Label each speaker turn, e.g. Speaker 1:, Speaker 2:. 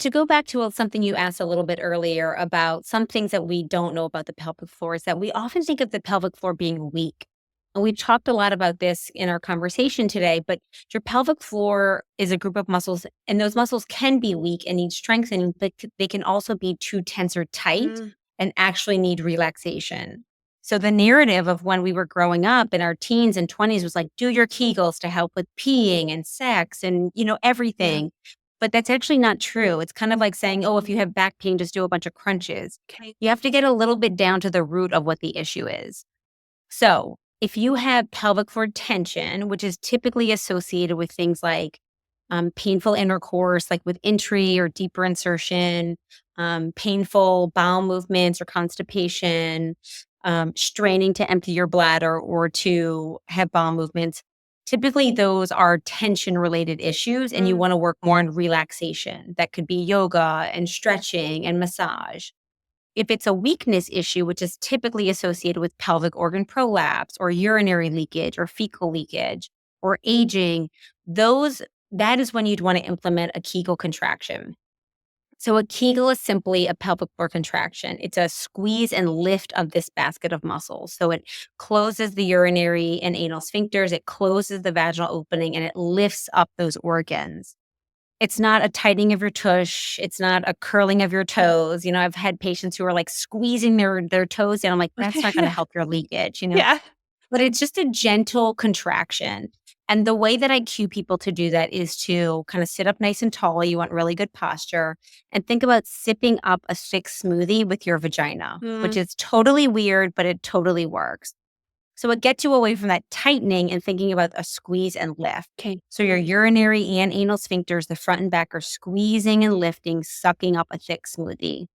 Speaker 1: To go back to something you asked a little bit earlier about some things that we don't know about the pelvic floor is that we often think of the pelvic floor being weak. And we've talked a lot about this in our conversation today, but your pelvic floor is a group of muscles, and those muscles can be weak and need strengthening, but they can also be too tense or tight
Speaker 2: Mm,
Speaker 1: and actually need relaxation. So the narrative of when we were growing up in our teens and 20s was like, do your kegels to help with peeing and sex and,
Speaker 2: yeah.
Speaker 1: everything. But that's actually not true. It's kind of like saying, oh, if you have back pain, just do a bunch of crunches.
Speaker 2: Okay.
Speaker 1: You have to get a little bit down to the root of what the issue is. So, if you have pelvic floor tension, which is typically associated with things like painful intercourse, like with entry or deeper insertion, painful bowel movements or constipation, straining to empty your bladder or to have bowel movements, typically those are tension related issues, and you
Speaker 2: Mm,
Speaker 1: want to work more on relaxation. That could be yoga and stretching and massage. If it's a weakness issue, which is typically associated with pelvic organ prolapse or urinary leakage or fecal leakage or aging, those that is when you'd want to implement a Kegel contraction. So a Kegel is simply a pelvic floor contraction. It's a squeeze and lift of this basket of muscles. So it closes the urinary and anal sphincters, it closes the vaginal opening, and it lifts up those organs. It's not a tightening of your tush. It's not a curling of your toes. I've had patients who are like squeezing their toes down. I'm like, that's not going to
Speaker 2: yeah.
Speaker 1: help your leakage.
Speaker 2: Yeah.
Speaker 1: But it's just a gentle contraction. And the way that I cue people to do that is to kind of sit up nice and tall. You want really good posture and think about sipping up a thick smoothie with your vagina, which
Speaker 2: Mm,
Speaker 1: is totally weird, but it totally works. So it gets you away from that tightening and thinking about a squeeze and lift.
Speaker 2: okay.
Speaker 1: So your urinary and anal sphincters, the front and back, are squeezing and lifting, sucking up a thick smoothie.